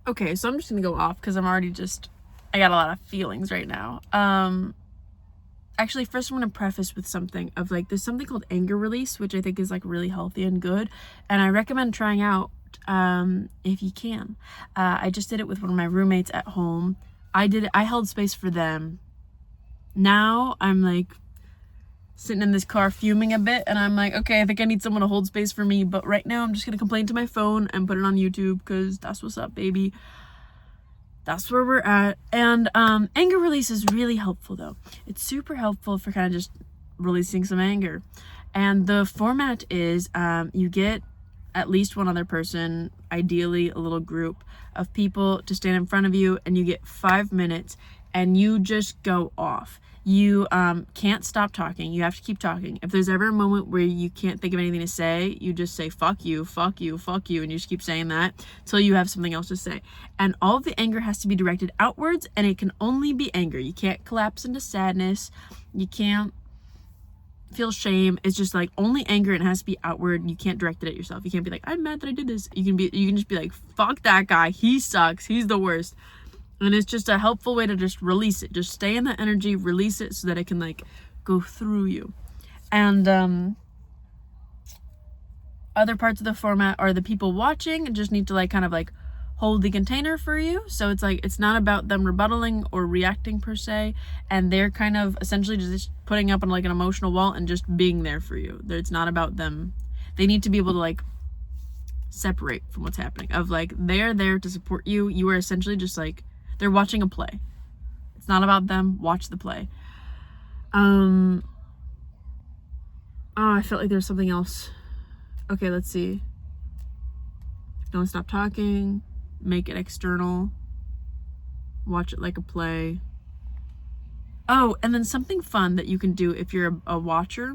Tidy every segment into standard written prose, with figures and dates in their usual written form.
Okay, so I'm just gonna go off because I got a lot of feelings right now. Actually, first I'm gonna preface with something of like, there's something called anger release, which I think is like really healthy and good, and I recommend trying out if you can. I just did it with one of my roommates at home. I held space for them. Now I'm like sitting in this car fuming a bit, and I'm like, okay, I think I need someone to hold space for me, but right now I'm just gonna complain to my phone and put it on YouTube because that's what's up, baby. That's where we're at. And anger release is really helpful though. It's super helpful for kind of just releasing some anger. And the format is you get at least one other person, ideally a little group of people, to stand in front of you, and you get 5 minutes and you just go off. You can't stop talking. You have to keep talking. If there's ever a moment where you can't think of anything to say, you just say fuck you, fuck you, fuck you, and you just keep saying that till you have something else to say. And all of the anger has to be directed outwards, and it can only be anger. You can't collapse into sadness. You can't feel shame. It's just like only anger, and it has to be outward. You can't direct it at yourself. You can't be like, I'm mad that I did this. You can just be like, fuck that guy. He sucks. He's the worst. And it's just a helpful way to just release it. Just stay in that energy, release it so that it can like go through you. And other parts of the format are the people watching and just need to like kind of like hold the container for you. So it's like, it's not about them rebuttaling or reacting per se. And they're kind of essentially just putting up on like an emotional wall and just being there for you. It's not about them. They need to be able to like separate from what's happening. Of like, they're there to support you. You are essentially just like, they're watching a play. It's not about them. Watch the play. Oh, I felt like there was something else. Okay, let's see. Don't stop talking. Make it external. Watch it like a play. Oh, and then something fun that you can do if you're a watcher,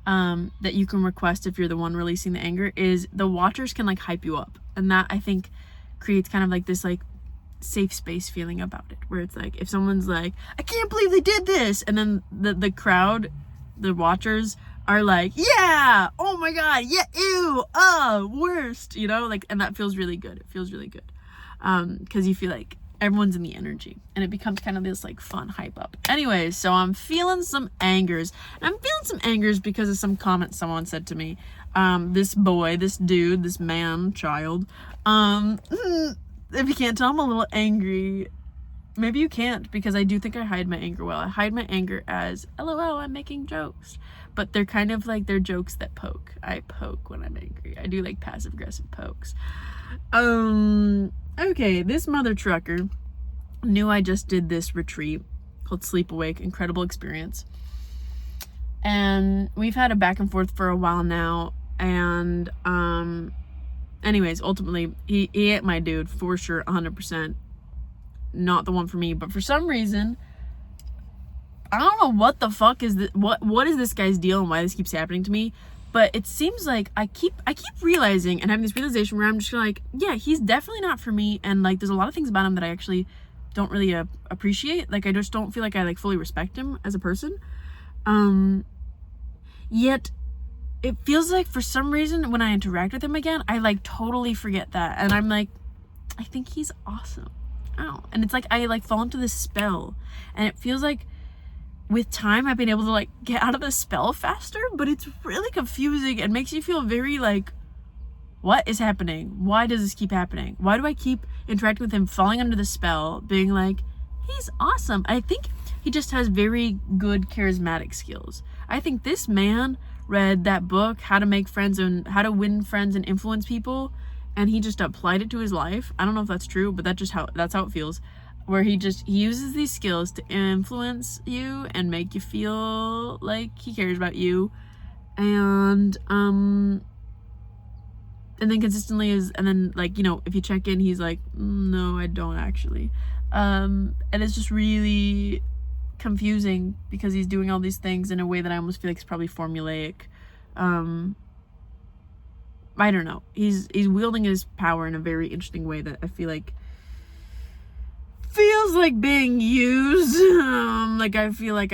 that you can request if you're the one releasing the anger, is the watchers can like hype you up. And that, I think, creates kind of like this like safe space feeling about it, where it's like, if someone's like, I can't believe they did this, and then the crowd, the watchers are like, yeah, oh my god, yeah, ew, worst, you know, like, and that feels really good. It feels really good because you feel like everyone's in the energy, and it becomes kind of this like fun hype up. Anyways, so I'm feeling some angers, and I'm feeling some angers because of some comments someone said to me. This boy, this dude, this man, child, if you can't tell, I'm a little angry. Maybe you can't, because I do think I hide my anger well. I hide my anger as, LOL, I'm making jokes. But they're kind of like, they're jokes that poke. I poke when I'm angry. I do like passive aggressive pokes. Okay, this mother trucker knew I just did this retreat called Sleep Awake, incredible experience. And we've had a back and forth for a while now, and anyways, ultimately, he ain't my dude, for sure, 100%. Not the one for me, but for some reason, I don't know what the fuck is this, what is this guy's deal and why this keeps happening to me, but it seems like I keep realizing and having this realization where I'm just like, yeah, he's definitely not for me, and like, there's a lot of things about him that I actually don't really appreciate. Like, I just don't feel like I like fully respect him as a person. Yet it feels like for some reason when I interact with him again, I like totally forget that, and I'm like, I think he's awesome. Ow. And it's like I like fall into this spell, and it feels like with time I've been able to like get out of the spell faster, but it's really confusing and makes you feel very like, what is happening? Why does this keep happening? Why do I keep interacting with him, falling under the spell, being like, he's awesome? I think he just has very good charismatic skills. I think this man read that book, How to Make Friends and How to Win Friends and Influence People, and he just applied it to his life. I don't know if that's true, but that's how it feels, where he uses these skills to influence you and make you feel like he cares about you, and then consistently and then like, you know, if you check in, he's like, no, I don't actually, and it's just really confusing because he's doing all these things in a way that I almost feel like it's probably formulaic. I don't know. He's wielding his power in a very interesting way that I feel like feels like being used. Like I feel like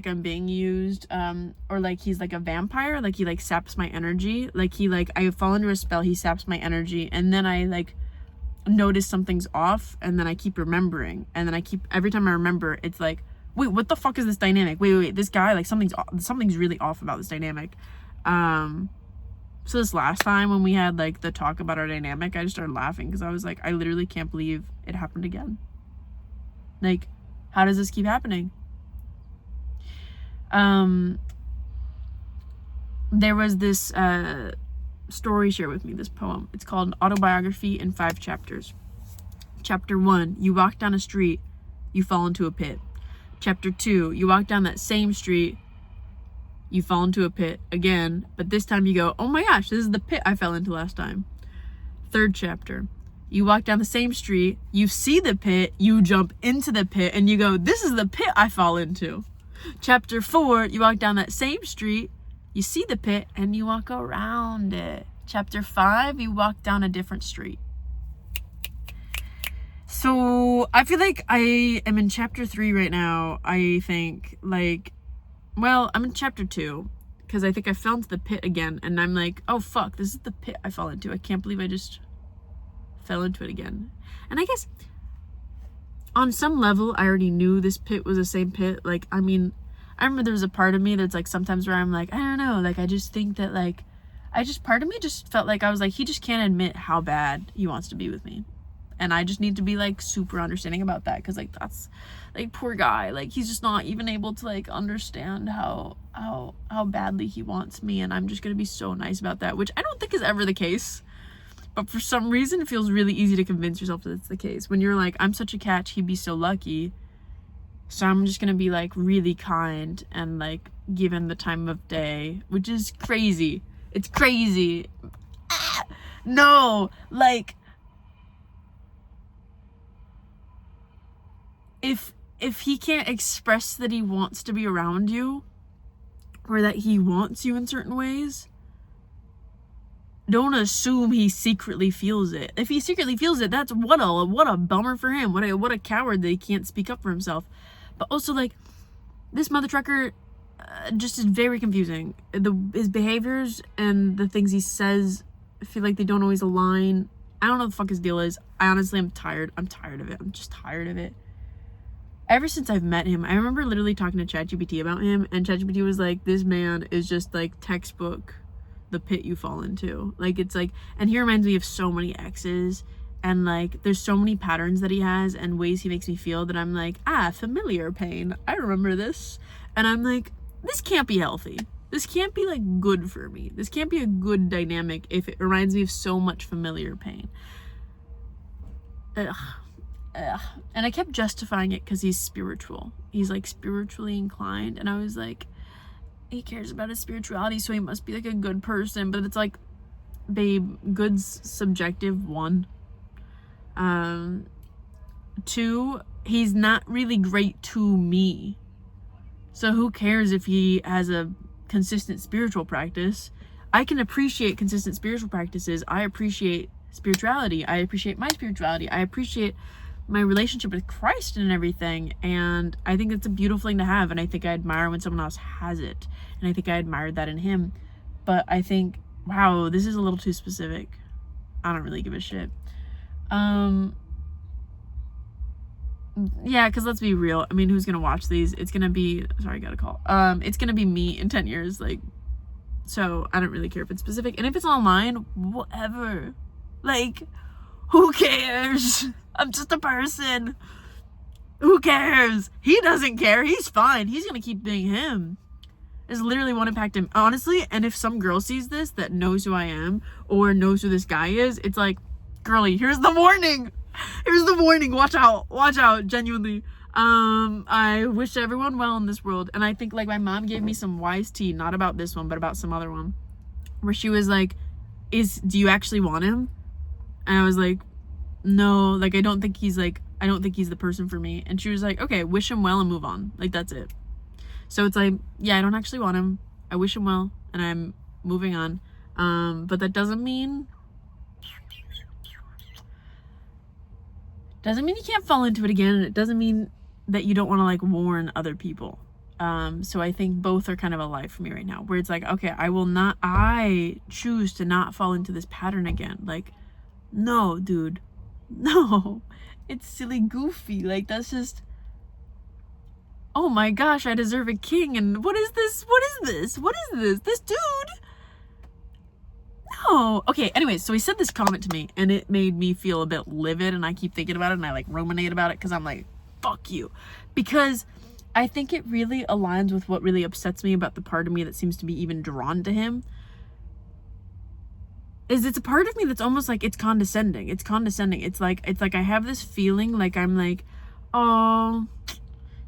I'm being used. Or like he's like a vampire. Like he like saps my energy. Like he like, I fall under a spell, he saps my energy, and then I like notice something's off, and then I keep remembering, and then every time I remember, it's like, wait, what the fuck is this dynamic? Wait, this guy, like, something's really off about this dynamic. So this last time when we had, like, the talk about our dynamic, I just started laughing because I was like, I literally can't believe it happened again. Like, how does this keep happening? There was this story shared with me, this poem. It's called An Autobiography in 5 Chapters. Chapter 1, you walk down a street, you fall into a pit. Chapter 2, you walk down that same street, you fall into a pit again, but this time you go, oh my gosh, this is the pit I fell into last time. 3rd chapter, you walk down the same street, you see the pit, you jump into the pit, and you go, this is the pit I fall into. Chapter 4, you walk down that same street, you see the pit, and you walk around it. Chapter 5, you walk down a different street. So I feel like I am in chapter 3 right now. I think, like, well, I'm in chapter 2 because I think I fell into the pit again, and I'm like, oh fuck, this is the pit I fell into. I can't believe I just fell into it again. And I guess on some level I already knew this pit was the same pit. Like, I mean, I remember there was a part of me that's like, sometimes where I'm like, I don't know, like, I just think that, like, part of me just felt like I was like, he just can't admit how bad he wants to be with me. And I just need to be, like, super understanding about that. Because, like, that's, like, poor guy. Like, he's just not even able to, like, understand how badly he wants me. And I'm just going to be so nice about that. Which I don't think is ever the case. But for some reason, it feels really easy to convince yourself that it's the case. When you're like, I'm such a catch, he'd be so lucky. So I'm just going to be, like, really kind. And, like, given the time of day. Which is crazy. It's crazy. No. Like, if he can't express that he wants to be around you, or that he wants you in certain ways, don't assume he secretly feels it. If he secretly feels it, that's what a bummer for him. What a coward that he can't speak up for himself. But also, like, this mother trucker just is very confusing. His behaviors and the things he says, I feel like they don't always align. I don't know what the fuck his deal is. I honestly am tired. I'm tired of it. I'm just tired of it. Ever since I've met him, I remember literally talking to ChatGPT about him, and ChatGPT was like, this man is just, like, textbook the pit you fall into. Like, it's like, and he reminds me of so many exes, and, like, there's so many patterns that he has and ways he makes me feel that I'm like, familiar pain. I remember this. And I'm like, this can't be healthy. This can't be, like, good for me. This can't be a good dynamic if it reminds me of so much familiar pain. Ugh. And I kept justifying it because he's spiritual. He's, like, spiritually inclined, and I was like, he cares about his spirituality, so he must be, like, a good person. But it's like, babe, good's subjective, 1. 2, he's not really great to me, so who cares if he has a consistent spiritual practice? I can appreciate consistent spiritual practices. I appreciate spirituality. I appreciate my spirituality. I appreciate my relationship with Christ and everything, and I think it's a beautiful thing to have, and I think I admire when someone else has it, and I think I admired that in him. But I think, wow, this is a little too specific. I don't really give a shit. Yeah, because let's be real, I mean, who's gonna watch these? It's gonna be, sorry, I got a call. It's gonna be me in 10 years, like, so I don't really care if it's specific, and if it's online, whatever. Like, who cares? I'm just a person. Who cares? He doesn't care. He's fine. He's gonna keep being him. This literally won't impact him, honestly. And if some girl sees this that knows who I am or knows who this guy is, it's like, girly, here's the warning. Here's the warning. Watch out. Watch out. Genuinely. I wish everyone well in this world. And I think, like, my mom gave me some wise tea, not about this one, but about some other one, where she was like, do you actually want him? And I was like, no, like, I don't think he's the person for me. And she was like, okay, wish him well and move on. Like, that's it. So it's like, yeah, I don't actually want him. I wish him well and I'm moving on. But that doesn't mean you can't fall into it again, and it doesn't mean that you don't want to, like, warn other people. So I think both are kind of alive for me right now, where it's like, okay, I choose to not fall into this pattern again. Like, no, dude, No, it's silly goofy. Like, that's just, oh my gosh, I deserve a king. And what is this? What is this? What is this? This dude? No. Okay, anyways, so he said this comment to me and it made me feel a bit livid, and I keep thinking about it and I like ruminate about it because I'm like, fuck you. Because I think it really aligns with what really upsets me about the part of me that seems to be even drawn to him. Is it's a part of me that's almost like it's condescending. It's condescending. It's like I have this feeling like I'm like, oh,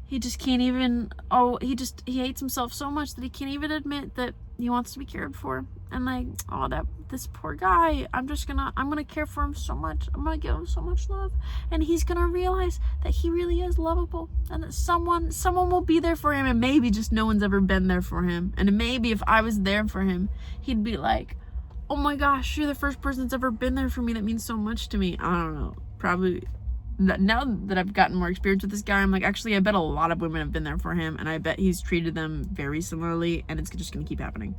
he just can't even, he hates himself so much that he can't even admit that he wants to be cared for. And like, oh, this poor guy, I'm gonna care for him so much. I'm gonna give him so much love. And he's gonna realize that he really is lovable, and that someone will be there for him. And maybe just no one's ever been there for him. And maybe if I was there for him, he'd be like, oh my gosh, you're the first person that's ever been there for me. That means so much to me. I don't know. Probably now that I've gotten more experience with this guy, I'm like, actually, I bet a lot of women have been there for him, and I bet he's treated them very similarly, and it's just gonna keep happening.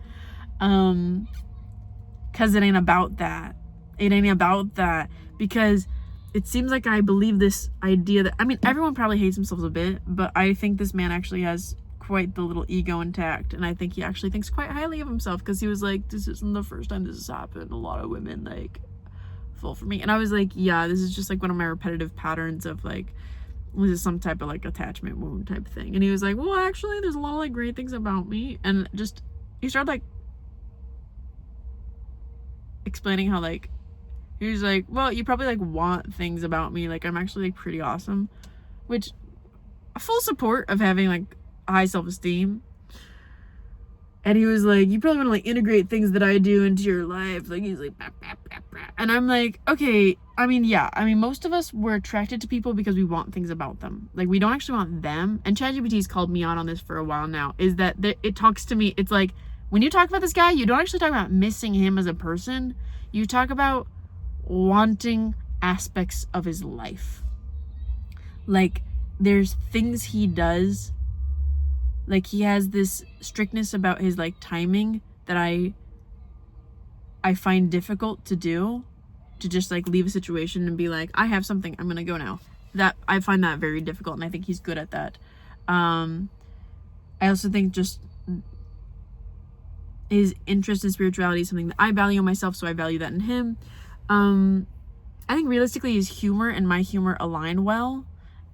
Because it ain't about that. It ain't about that. Because it seems like I believe this idea that, I mean, everyone probably hates themselves a bit, but I think this man actually has quite the little ego intact, and I think he actually thinks quite highly of himself, because he was like, this isn't the first time this has happened. A lot of women like fall for me. And I was like, yeah, this is just like one of my repetitive patterns of like, this is some type of like attachment wound type thing. And he was like, well, actually there's a lot of like great things about me. And just, he started like explaining how like, he was like, well, you probably like want things about me, like I'm actually like pretty awesome, which full support of having like high self-esteem. And he was like, you probably want to like integrate things that I do into your life. Like, he's like, bah, bah, bah, bah. And I'm like, okay, I mean, yeah, I mean, most of us were attracted to people because we want things about them. Like, we don't actually want them. And ChatGPT's called me out on this for a while now, is that it talks to me. It's like, when you talk about this guy, you don't actually talk about missing him as a person. You talk about wanting aspects of his life. Like, there's things he does. Like, he has this strictness about his like timing that I find difficult to do, to just like leave a situation and be like, I have something, I'm gonna go now. That I find that very difficult, and I think he's good at that. I also think just his interest in spirituality is something that I value in myself, so I value that in him. I think realistically his humor and my humor align well,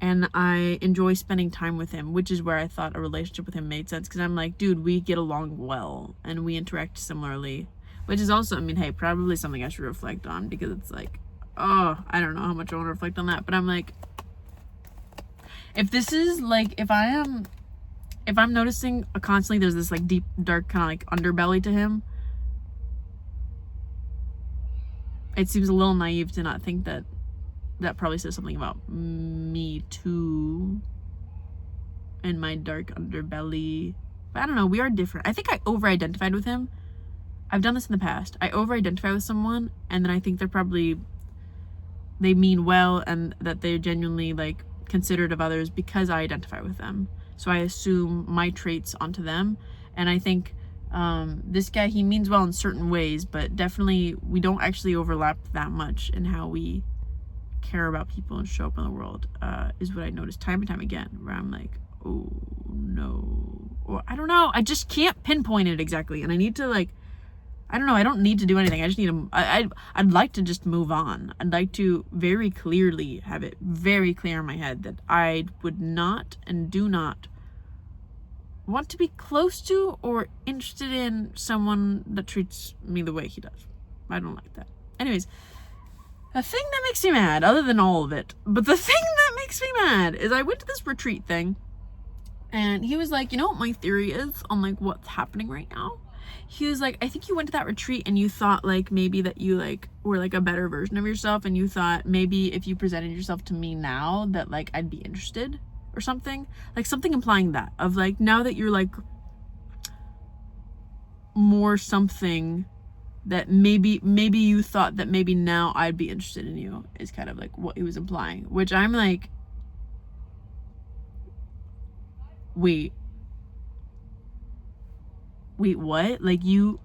and I enjoy spending time with him, which is where I thought a relationship with him made sense, because I'm like, dude, we get along well and we interact similarly, which is also, I mean, hey, probably something I should reflect on, because it's like, oh, I don't know how much I want to reflect on that, but I'm like, if this is like, if I'm noticing constantly there's this like deep, dark kind of like underbelly to him, it seems a little naive to not think that probably says something about me too, and my dark underbelly. But I don't know, we are different. I think I over-identified with him. I've done this in the past. I over-identify with someone, and then I think they mean well, and that they're genuinely like considerate of others because I identify with them. So I assume my traits onto them, and I think this guy, he means well in certain ways, but definitely we don't actually overlap that much in how we care about people and show up in the world, is what I noticed time and time again, where I'm like, oh no, or I don't know, I just can't pinpoint it exactly, and I need to like, I don't know, I don't need to do anything, I just need to, I'd like to just move on. I'd like to very clearly have it very clear in my head that I would not and do not want to be close to or interested in someone that treats me the way he does. I don't like that. Anyways, the thing that makes me mad, other than all of it, but the thing that makes me mad is I went to this retreat thing, and he was like, you know what my theory is on like what's happening right now? He was like, I think you went to that retreat and you thought like maybe that you like were like a better version of yourself, and you thought maybe if you presented yourself to me now that like I'd be interested or something, like something implying that of like, now that you're like more something, that maybe you thought that maybe now I'd be interested in you, is kind of like what he was implying, which I'm like, wait, what? Like you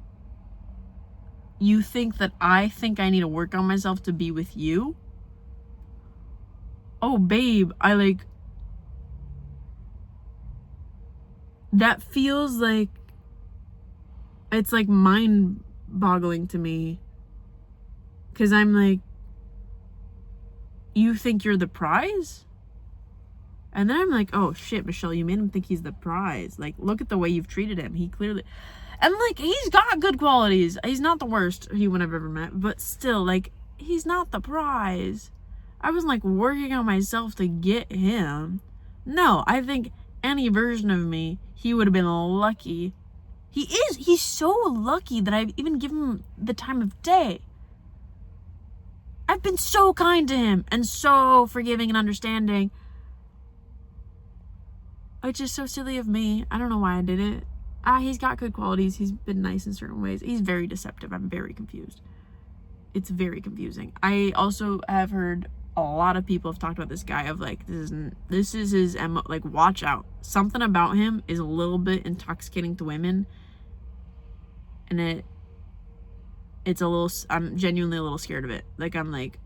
think that I think I need to work on myself to be with you? oh babe, I like, that feels like, it's like mind boggling to me, because I'm like, you think you're the prize? And then I'm like, oh shit, Michelle, you made him think he's the prize. Like, look at the way you've treated him. He clearly, and like, he's got good qualities. He's not the worst human I've ever met, but still, like, he's not the prize. I was like working on myself to get him. No, I think any version of me, he would have been lucky. He's so lucky that I've even given him the time of day. I've been so kind to him and so forgiving and understanding. Which is so silly of me. I don't know why I did it. He's got good qualities. He's been nice in certain ways. He's very deceptive. I'm very confused. It's very confusing. I also have heard a lot of people have talked about this guy of like, this is his MO, like, watch out. Something about him is a little bit intoxicating to women. And it's a little, I'm genuinely a little scared of it. Like, I'm like,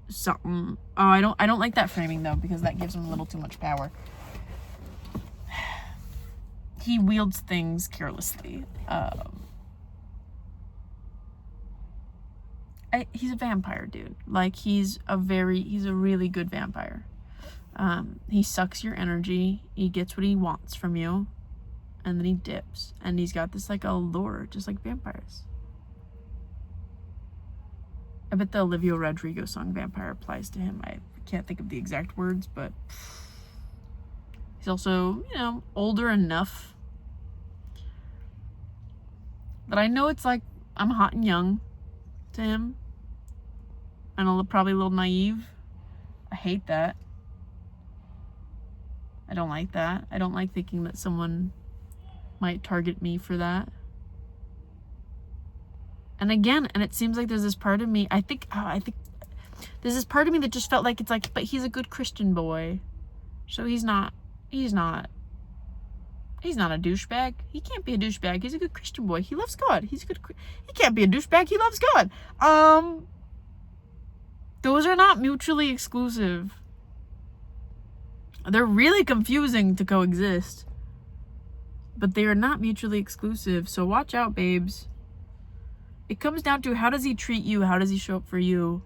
something, oh, I don't like that framing though, because that gives him a little too much power. He wields things carelessly. He's a vampire, dude. Like, he's a really good vampire. He sucks your energy. He gets what he wants from you, and then he dips. And he's got this like allure, just like vampires. I bet the Olivia Rodrigo song "Vampire" applies to him. I can't think of the exact words, but he's also, you know, older enough that I know it's like I'm hot and young to him, and probably a little naive. I hate that. I don't like that. I don't like thinking that someone might target me for that. And again, and it seems like there's this part of me, I think there's this part of me that just felt like, it's like, but he's a good Christian boy. So he's not a douchebag. He can't be a douchebag. He's a good Christian boy. He loves God. He can't be a douchebag. He loves God. Those are not mutually exclusive. They're really confusing to coexist, but they are not mutually exclusive. So watch out, babes. It comes down to, how does he treat you? How does he show up for you?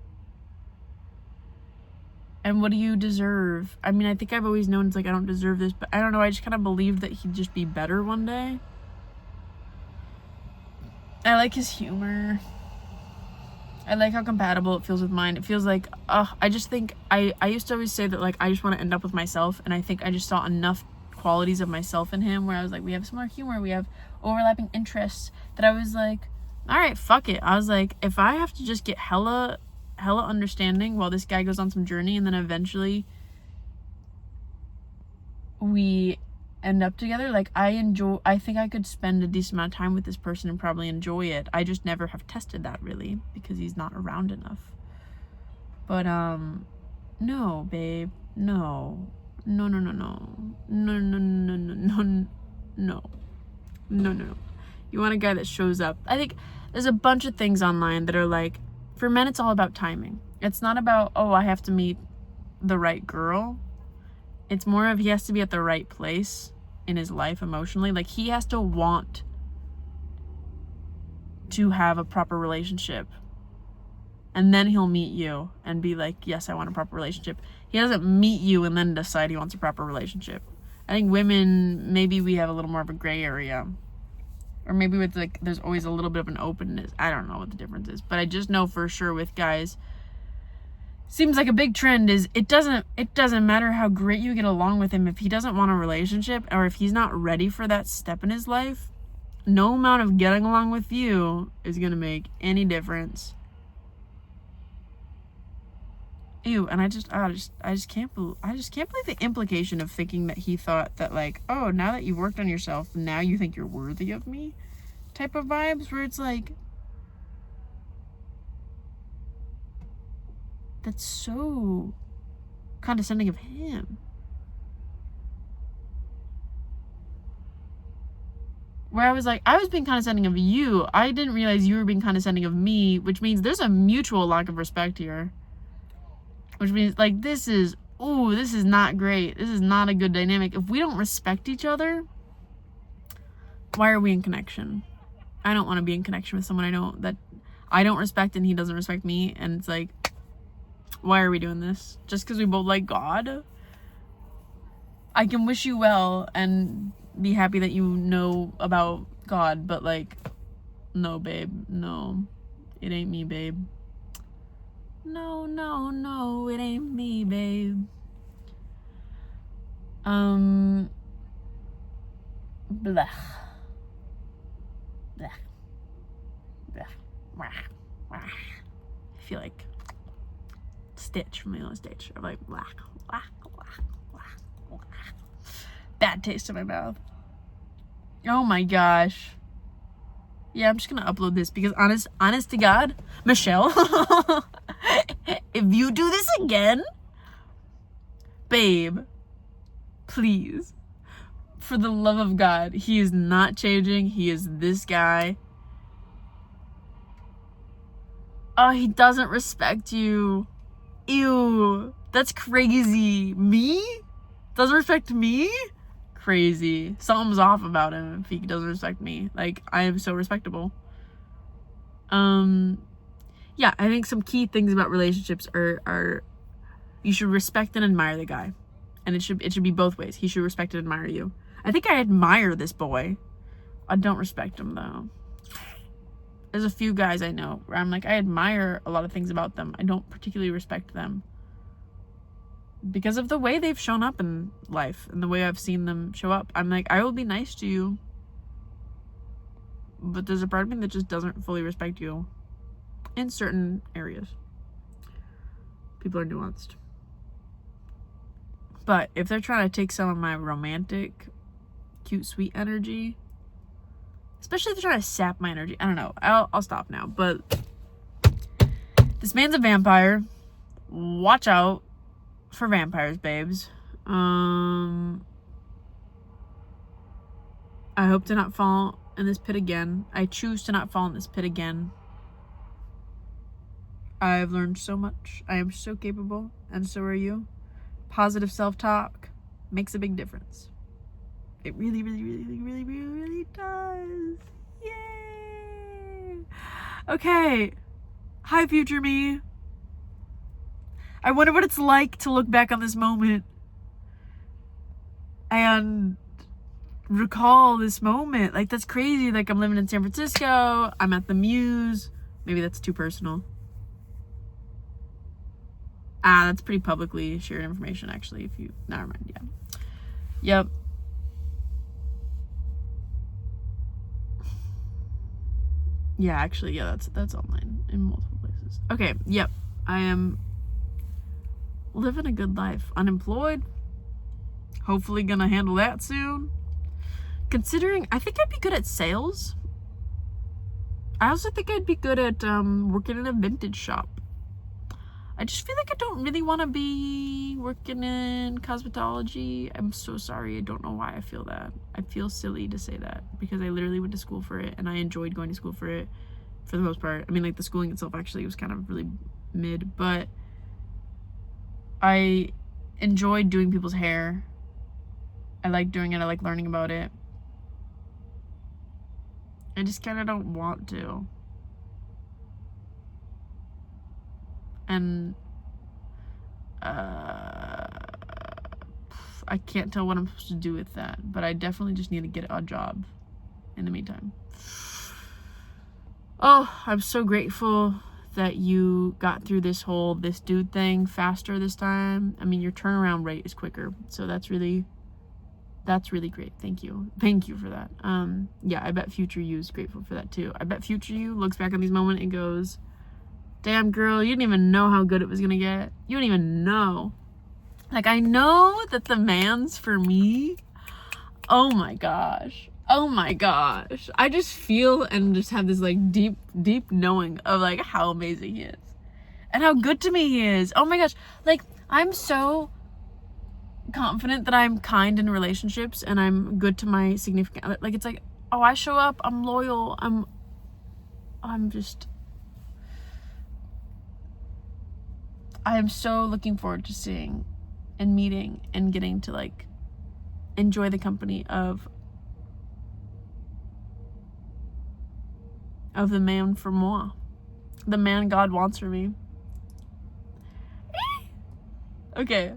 And what do you deserve? I mean, I think I've always known it's like, I don't deserve this, but I don't know. I just kind of believed that he'd just be better one day. I like his humor. I like how compatible it feels with mine. It feels like, I just think, I used to always say that, like, I just want to end up with myself. And I think I just saw enough qualities of myself in him where I was like, we have similar humor. We have overlapping interests, that I was like, all right, fuck it. I was like, if I have to just get hella understanding while this guy goes on some journey, and then eventually we end up together, like, I think I could spend a decent amount of time with this person and probably enjoy it. I just never have tested that really, because he's not around enough. But no, babe, no. You want a guy that shows up. I think there's a bunch of things online that are like, for men, it's all about timing. It's not about, oh, I have to meet the right girl. It's more of, he has to be at the right place in his life emotionally. Like, he has to want to have a proper relationship. And then he'll meet you and be like, yes, I want a proper relationship. He doesn't meet you and then decide he wants a proper relationship. I think women, maybe we have a little more of a gray area. Or maybe with, like, there's always a little bit of an openness. I don't know what the difference is. But I just know for sure with guys, seems like a big trend is, it doesn't matter how great you get along with him. If he doesn't want a relationship, or if he's not ready for that step in his life, no amount of getting along with you is going to make any difference. Ew, and I just can't believe the implication of thinking that he thought that, like, oh, now that you've worked on yourself, now you think you're worthy of me type of vibes, where it's like, that's so condescending of him. Where I was like, I was being condescending of you. I didn't realize you were being condescending of me, which means there's a mutual lack of respect here. Which means, like, this is not great. This is not a good dynamic. If we don't respect each other, why are we in connection? I don't want to be in connection with someone I don't respect and he doesn't respect me. And it's like, why are we doing this? Just because we both like God? I can wish you well and be happy that you know about God, but like, no, babe. No. It ain't me, babe. No, no, no, it ain't me, babe. Blah. Blah. Blah. Blah. I feel like Stitch from Lilo and Stitch. I'm like, blah, blah, blah, blah, blah. Bad taste in my mouth. Oh my gosh. Yeah, I'm just gonna upload this because honest to God, Michelle, if you do this again, babe, please, for the love of God, he is not changing. He is this guy. Oh, he doesn't respect you. Ew, that's crazy. Me? Doesn't respect me? Crazy. Something's off about him if he doesn't respect me. Like, I am so respectable. Yeah, I think some key things about relationships are you should respect and admire the guy. And it should be both ways. He should respect and admire you. I think I admire this boy. I don't respect him though. There's a few guys I know where I'm like, I admire a lot of things about them. I don't particularly respect them because of the way they've shown up in life and the way I've seen them show up. I'm like, I will be nice to you, but there's a part of me that just doesn't fully respect you in certain areas. People are nuanced. But if they're trying to take some of my romantic, cute, sweet energy, especially if they're trying to sap my energy, I don't know. I'll stop now. But this man's a vampire. Watch out for vampires, babes. I hope to not fall in this pit again. I choose to not fall in this pit again. I've learned so much. I am so capable, and so are you. Positive self-talk makes a big difference. It really, really, really, really, really, really does. Yay! Okay. Hi, future me. I wonder what it's like to look back on this moment and recall this moment. Like, that's crazy. Like, I'm living in San Francisco. I'm at the Muse. Maybe that's too personal. That's pretty publicly shared information, actually, if you... Never mind, yeah. Yep. Yeah, actually, yeah, that's online in multiple places. Okay, yep. I am living a good life. Unemployed. Hopefully gonna handle that soon. Considering, I think I'd be good at sales. I also think I'd be good at working in a vintage shop. I just feel like I don't really want to be working in cosmetology. I'm so sorry. I don't know why I feel that. I feel silly to say that because I literally went to school for it and I enjoyed going to school for it for the most part. I mean, like, the schooling itself actually was kind of really mid, but I enjoyed doing people's hair. I like doing it. I like learning about it. I just kind of don't want to. And I can't tell what I'm supposed to do with that, but I definitely just need to get a job in the meantime. Oh, I'm so grateful that you got through this dude thing faster this time. I mean, your turnaround rate is quicker, so that's really great. Thank you for that. Yeah, I bet future you is grateful for that too. I bet future you looks back on these moments and goes, damn, girl, you didn't even know how good it was gonna get. You don't even know. Like, I know that the man's for me. Oh my gosh. I just feel and just have this, like, deep knowing of, like, how amazing he is. And how good to me he is. Oh my gosh. Like, I'm so confident that I'm kind in relationships and I'm good to my significant other. Like, it's like, oh, I show up, I'm loyal, I'm just... I am so looking forward to seeing and meeting and getting to like enjoy the company of the man for moi, the man God wants for me. Okay,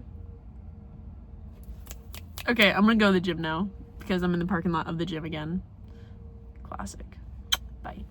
I'm gonna go to the gym now because I'm in the parking lot of the gym again. Classic. Bye.